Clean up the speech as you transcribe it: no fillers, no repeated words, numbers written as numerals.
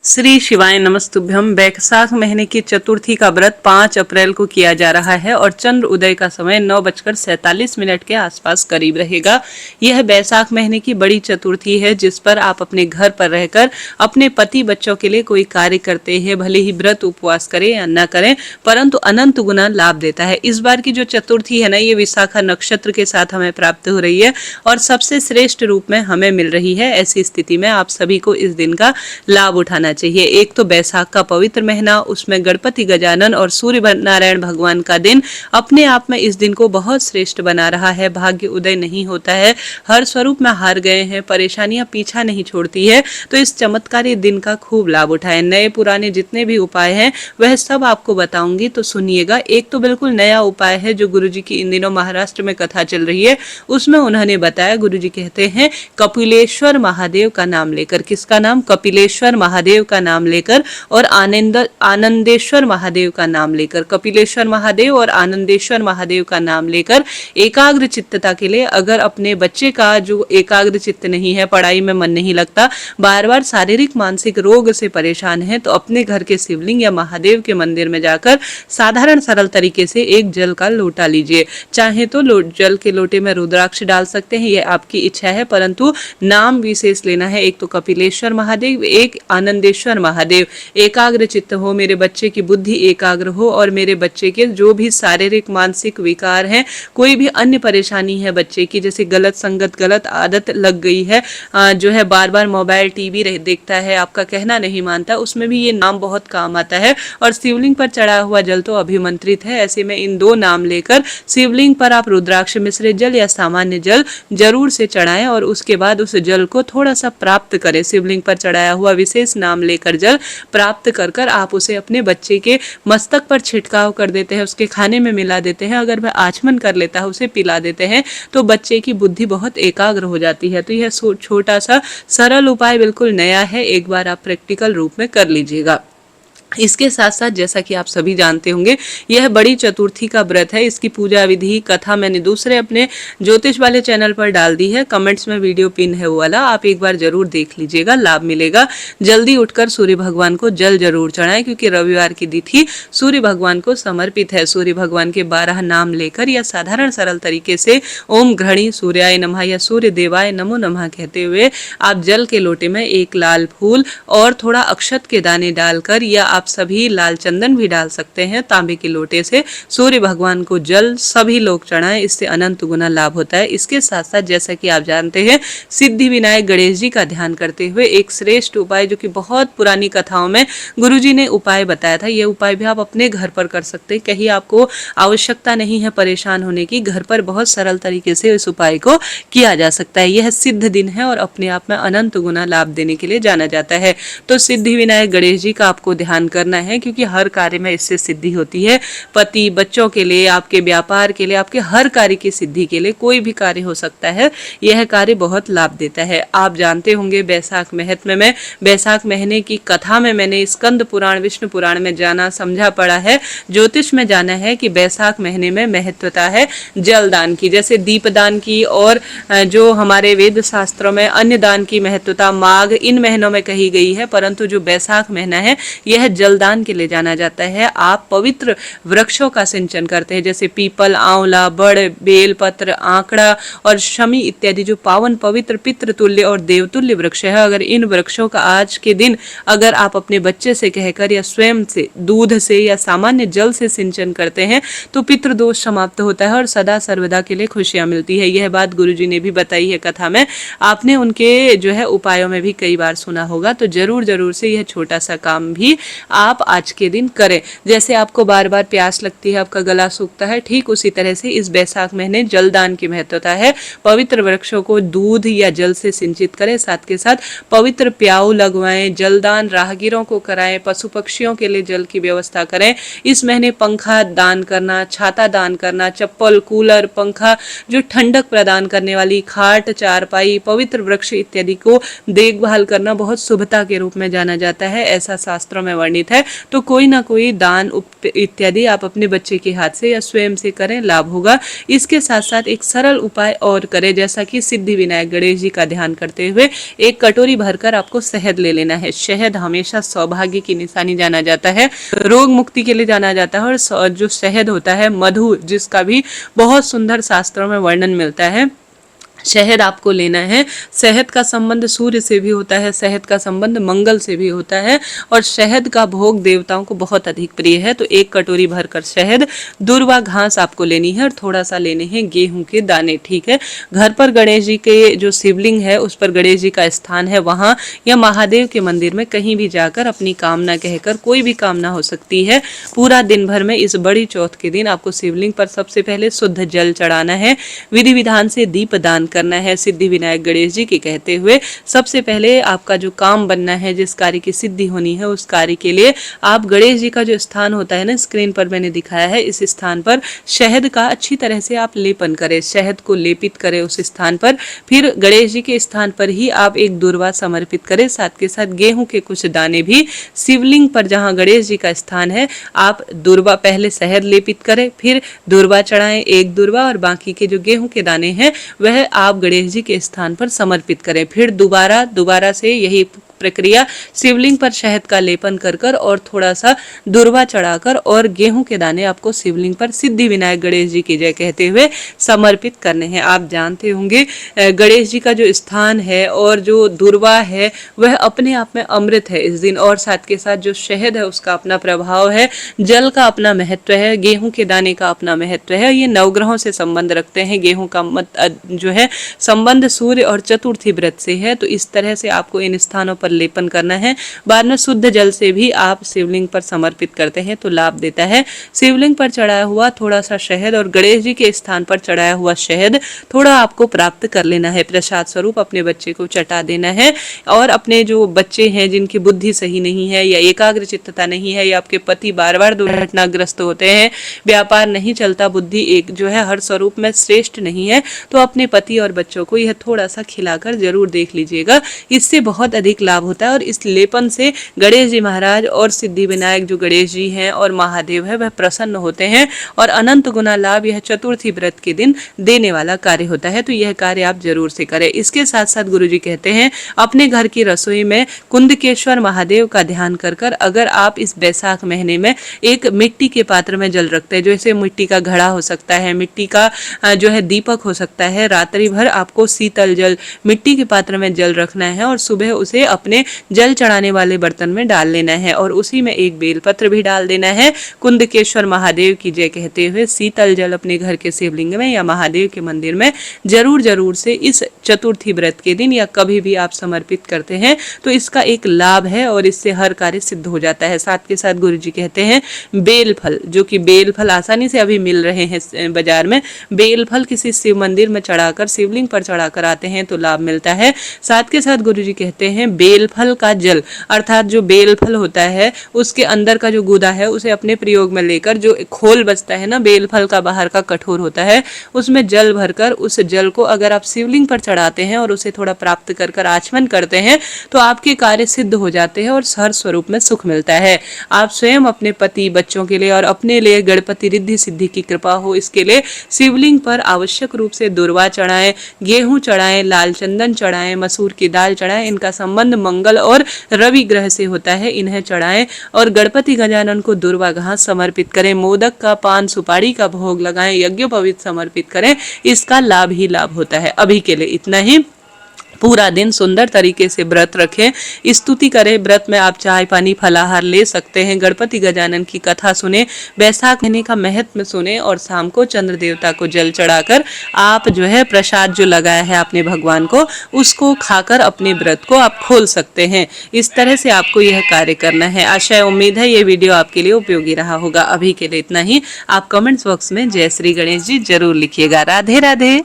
श्री शिवाय नमस्तुभ्यम। बैसाख महीने की चतुर्थी का व्रत 5 अप्रैल को किया जा रहा है और चंद्र उदय का समय 9:47 के आसपास करीब रहेगा। यह बैसाख महीने की बड़ी चतुर्थी है जिस पर आप अपने घर पर रहकर अपने पति बच्चों के लिए कोई कार्य करते हैं। भले ही व्रत उपवास करें या न करें, परंतु अनंत गुना लाभ देता है। इस बार की जो चतुर्थी है ना, ये विशाखा नक्षत्र के साथ हमें प्राप्त हो रही है और सबसे श्रेष्ठ रूप में हमें मिल रही है। ऐसी स्थिति में आप सभी को इस दिन का लाभ उठाना चाहिए। एक तो बैसाख का पवित्र महीना, उसमें गणपति गजानन और सूर्य नारायण भगवान का दिन अपने आप में इस दिन को बहुत श्रेष्ठ बना रहा है। भाग्य उदय नहीं होता है, हर स्वरूप में हार गए हैं, परेशानियां पीछा नहीं छोड़ती है, तो इस चमत्कारी दिन का खूब लाभ उठाएं। नए पुराने जितने भी उपाय हैं वह सब आपको बताऊंगी, तो सुनिएगा। एक तो बिल्कुल नया उपाय है जो गुरुजी की इन दिनों महाराष्ट्र में कथा चल रही है, उसमें उन्होंने बताया। गुरुजी कहते हैं कपिलेश्वर महादेव का नाम लेकर, किसका नाम? कपिलेश्वर महादेव का नाम लेकर और आनंदेश्वर महादेव का नाम लेकर, कपिलेश्वर महादेव और आनंदेश्वर महादेव का नाम लेकर एकाग्र चित्तता के लिए, अगर अपने बच्चे का जो एकाग्र चित्त नहीं है, पढ़ाई में मन नहीं लगता, बार बार शारीरिक मानसिक रोग से परेशान है, तो अपने घर के शिवलिंग या महादेव के मंदिर में जाकर साधारण सरल तरीके से एक जल का लोटा लीजिए। चाहे तो जल के लोटे में रुद्राक्ष डाल सकते हैं, यह आपकी इच्छा है, परंतु नाम विशेष लेना है। एक तो कपिलेश्वर महादेव, एक आनंदेश्वर महादेव। एकाग्र चित्त हो, मेरे बच्चे की बुद्धि एकाग्र हो और मेरे बच्चे के जो भी शारीरिक मानसिक विकार हैं, कोई भी अन्य परेशानी है बच्चे की, जैसे गलत संगत गलत आदत लग गई है, जो है बार बार मोबाइल टीवी देखता है, आपका कहना नहीं मानता, उसमें भी ये नाम बहुत काम आता है। और शिवलिंग पर चढ़ा हुआ जल तो अभिमंत्रित है। ऐसे में इन दो नाम लेकर शिवलिंग पर आप रुद्राक्ष मिश्रित जल या सामान्य जल जरूर से चढ़ाएं और उसके बाद उस जल को थोड़ा सा प्राप्त करें। शिवलिंग पर चढ़ाया हुआ विशेष नाम लेकर जल प्राप्त कर कर आप उसे अपने बच्चे के मस्तक पर छिड़काव कर देते हैं, उसके खाने में मिला देते हैं। अगर वह आचमन कर लेता है, उसे पिला देते हैं, तो बच्चे की बुद्धि बहुत एकाग्र हो जाती है। तो यह छोटा सा सरल उपाय बिल्कुल नया है, एक बार आप प्रैक्टिकल रूप में कर लीजिएगा। इसके साथ साथ जैसा कि आप सभी जानते होंगे, यह बड़ी चतुर्थी का व्रत है। इसकी पूजा विधि कथा मैंने दूसरे अपने ज्योतिष वाले चैनल पर डाल दी है, कमेंट्स में वीडियो पिन है वो वाला, आप एक बार जरूर देख लीजिएगा, लाभ मिलेगा। जल्दी उठकर सूर्य भगवान को जल जरूर चढ़ाएं, क्योंकि रविवार की तिथि सूर्य भगवान को समर्पित है। सूर्य भगवान के 12 नाम लेकर या साधारण सरल तरीके से ओम घृणी सूर्याय नमः या सूर्य देवाय नमो नमः कहते हुए आप जल के लोटे में एक लाल फूल और थोड़ा अक्षत के दाने डालकर, या आप सभी लाल चंदन भी डाल सकते हैं, तांबे के लोटे से सूर्य भगवान को जल सभी लोग चढ़ाएं, इससे अनंत गुना लाभ होता है। इसके साथ साथ जैसा कि आप जानते हैं, सिद्धि विनायक गणेश जी का ध्यान करते हुए एक श्रेष्ठ उपाय, जो कि बहुत पुरानी कथाओं में गुरुजी ने उपाय बताया था, ये उपाय भी आप अपने घर पर कर सकते हैं। कहीं आपको आवश्यकता नहीं है परेशान होने की, घर पर बहुत सरल तरीके से इस उपाय को किया जा सकता है। यह सिद्ध दिन है और अपने आप में अनंत गुना लाभ देने के लिए जाना जाता है। तो सिद्धि विनायक गणेश जी का आपको ध्यान करना है, क्योंकि हर कार्य में इससे सिद्धि होती है। पति बच्चों के लिए, आपके व्यापार के लिए, आपके हर कार्य की सिद्धि के लिए, कोई भी कार्य हो सकता है, यह कार्य बहुत लाभ देता है। आप जानते होंगे बैसाख महत्म में, बैसाख महीने की कथा में मैंने स्कंद पुराण विष्णु पुराण में जाना समझा पड़ा है, ज्योतिष में जाना है कि बैसाख महीने में महत्वता है जलदान की, जैसे दीपदान की और जो हमारे वेद शास्त्रों में अन्य दान की महत्वता माघ इन महीनों में कही गई है, परंतु जो बैसाख महीना है यह जलदान के लिए जाना जाता है। आप पवित्र वृक्षों का सिंचन करते हैं, जैसे पीपल, आंवला, बड़, बेल पत्र, आंकड़ा और शमी इत्यादि, जो पावन पवित्र पितृतुल्य और देवतुल्य वृक्ष है। अगर इन वृक्षों का आज के दिन अगर आप अपने बच्चे से कहकर या स्वयं से दूध से या सामान्य जल से सिंचन करते हैं, तो पितृदोष समाप्त होता है और सदा सर्वदा के लिए खुशियां मिलती है। यह बात गुरुजी ने भी बताई है कथा में, आपने उनके जो है उपायों में भी कई बार सुना होगा। तो जरूर जरूर से यह छोटा सा काम भी आप आज के दिन करें। जैसे आपको बार बार प्यास लगती है, आपका गला सूखता है, ठीक उसी तरह से इस बैसाख महीने जलदान की महत्वता है। पवित्र वृक्षों को दूध या जल से सिंचित करें, साथ के साथ पवित्र प्याऊ लगवाएं, जलदान राहगीरों को कराएं, पशु पक्षियों के लिए जल की व्यवस्था करें। इस महीने पंखा दान करना, छाता दान करना, चप्पल, कूलर, पंखा, जो ठंडक प्रदान करने वाली खाट, चारपाई, पवित्र वृक्ष इत्यादि को देखभाल करना बहुत शुभता के रूप में जाना जाता है, ऐसा शास्त्रों में वर्णित संबंधित है तो कोई ना कोई दान इत्यादि आप अपने बच्चे के हाथ से या स्वयं से करें, लाभ होगा। इसके साथ साथ एक सरल उपाय और करें, जैसा कि सिद्धि विनायक गणेश जी का ध्यान करते हुए एक कटोरी भरकर आपको शहद ले लेना है। शहद हमेशा सौभाग्य की निशानी जाना जाता है, रोग मुक्ति के लिए जाना जाता है। और जो शहद होता है, मधु, जिसका भी बहुत सुंदर शास्त्रों में वर्णन मिलता है, शहद आपको लेना है। शहद का संबंध सूर्य से भी होता है, शहद का संबंध मंगल से भी होता है और शहद का भोग देवताओं को बहुत अधिक प्रिय है। तो एक कटोरी भरकर शहद, दूर्वा घास आपको लेनी है और थोड़ा सा लेने हैं गेहूं के दाने। ठीक है, घर पर गणेश जी के जो शिवलिंग है उस पर गणेश जी का स्थान है, वहां या महादेव के मंदिर में कहीं भी जाकर अपनी कामना कहकर, कोई भी कामना हो सकती है, पूरा दिन भर में इस बड़ी चौथ के दिन आपको शिवलिंग पर सबसे पहले शुद्ध जल चढ़ाना है, विधि विधान से दीप दान करना है सिद्धि विनायक गणेश जी के कहते हुए। सबसे पहले आपका जो काम बनना है, जिस कार्य की सिद्धि होनी है, उस कार्य के लिए आप गणेश जी का जो स्थान होता है ना, स्क्रीन पर मैंने दिखाया है, इस स्थान पर शहद का अच्छी तरह से आप लेपन करें, शहद को लेपित करें उस स्थान पर। फिर गणेश जी के स्थान पर ही आप एक दूर्वा समर्पित करें, साथ के साथ गेहूं के कुछ दाने भी शिवलिंग पर जहां गणेश जी का स्थान है, आप दूर्वा, पहले शहद लेपित करें, फिर दूर्वा चढ़ाएं, एक दूर्वा, और बाकी के जो गेहूं के दाने हैं वह आप गणेश जी के स्थान पर समर्पित करें। फिर दोबारा से यही प्रक्रिया शिवलिंग पर शहद का लेपन कर और थोड़ा सा दूर्वा चढ़ाकर और गेहूं के दाने आपको शिवलिंग पर सिद्धि विनायक गणेश जी की जय कहते हुए समर्पित करने हैं। आप जानते होंगे गणेश जी का जो स्थान है और जो दूर्वा है वह अपने आप में अमृत है इस दिन, और साथ के साथ जो शहद है उसका अपना प्रभाव है, जल का अपना महत्व है, गेहूं के दाने का अपना महत्व है। ये नवग्रहों से संबंध रखते हैं। गेहूं का जो है संबंध सूर्य और चतुर्थी व्रत से है। तो इस तरह से आपको इन स्थानों पर लेपन करना है। बाद में शुद्ध जल से भी आप शिवलिंग पर समर्पित करते हैं तो लाभ देता है। शिवलिंग पर चढ़ाया हुआ थोड़ा सा शहद और गणेश जी के स्थान पर चढ़ाया हुआ शहद थोड़ा आपको प्राप्त कर लेना है, प्रसाद स्वरूप अपने बच्चे को चटा देना है। और अपने जो बच्चे हैं जिनकी बुद्धि सही नहीं है या एकाग्र चित्तता नहीं है, या आपके पति बार बार दुर्घटनाग्रस्त होते हैं, व्यापार नहीं चलता, बुद्धि एक जो है हर स्वरूप में श्रेष्ठ नहीं है, तो अपने पति और बच्चों को यह थोड़ा सा खिलाकर जरूर देख लीजिएगा, इससे बहुत अधिक लाभ होता है। और इस लेपन से गणेश जी महाराज और सिद्धि विनायक जो गणेश जी हैं और महादेव है वह प्रसन्न होते हैं और अनंत गुना लाभ यह चतुर्थी व्रत के दिन देने वाला कार्य होता है। तो यह कार्य आप जरूर से करें। इसके साथ साथ गुरुजी कहते हैं अपने घर की रसोई में कुंदकेश्वर महादेव का ध्यान कर अगर आप इस बैसाख महीने में एक मिट्टी के पात्र में जल रखते हैं, जैसे मिट्टी का घड़ा हो सकता है, मिट्टी का जो है दीपक हो सकता है, रात्रि भर आपको शीतल जल मिट्टी के पात्र में जल रखना है और सुबह उसे अपने जल चढ़ाने वाले बर्तन में डाल लेना है और उसी में एक बेलपत्र भी डाल देना है। कुंदकेश्वर महादेव की जय कहते हुए शीतल जल अपने घर के शिवलिंग में या महादेव के मंदिर में जरूर से इस चतुर्थी व्रत के दिन या कभी भी आप समर्पित करते हैं तो इसका एक लाभ है और इससे हर कार्य सिद्ध हो जाता है। साथ के साथ गुरुजी कहते हैं बेल फल, जो कि बेल फल आसानी से अभी मिल रहे हैं बाजार में, बेल फल किसी शिव मंदिर में चढ़ाकर, शिवलिंग पर चढ़ाकर आते हैं तो लाभ मिलता है। साथ के साथ गुरुजी कहते हैं बेल फल का जल, अर्थात जो बेल फल होता है उसके अंदर का जो गूदा है उसे अपने प्रयोग में लेकर, जो खोल बचता है ना बेल फल का बाहर का कठोर होता है, उसमें जल भरकर उस जल को अगर आप शिवलिंग पर चढ़ाते हैं और उसे थोड़ा प्राप्त कर आचमन करते हैं तो आपके कार्य सिद्ध हो जाते हैं और हर स्वरूप में सुख मिलता है। आप स्वयं अपने पति, बच्चों के लिए और अपने लिए गणपति रिद्धि सिद्धि की कृपा हो, इसके लिए शिवलिंग पर आवश्यक रूप से दुर्वा चढ़ाएं, गेहूं चढ़ाएं, लाल चंदन चढ़ाएं, मसूर की दाल चढ़ाएं, इनका संबंध मंगल और रवि ग्रह से होता है, इन्हें चढ़ाएं और गणपति गजानन को दुर्वा घास समर्पित करें, मोदक का, पान सुपारी का भोग लगाएं, यज्ञोपवीत समर्पित करें, इसका लाभ ही लाभ होता है। अभी के लिए इतना ही। पूरा दिन सुंदर तरीके से व्रत रखें, स्तुति करें। व्रत में आप चाय पानी फलाहार ले सकते हैं, गणपति गजानन की कथा सुने, बैसाख महीने का महत्व सुने और शाम को चंद्र देवता को जल चढ़ाकर आप जो है प्रसाद जो लगाया है आपने भगवान को, उसको खाकर अपने व्रत को आप खोल सकते हैं। इस तरह से आपको यह कार्य करना है। आशा उम्मीद है ये वीडियो आपके लिए उपयोगी रहा होगा। अभी के लिए इतना ही। आप कमेंट्स बॉक्स में जय श्री गणेश जी जरूर लिखिएगा। राधे राधे।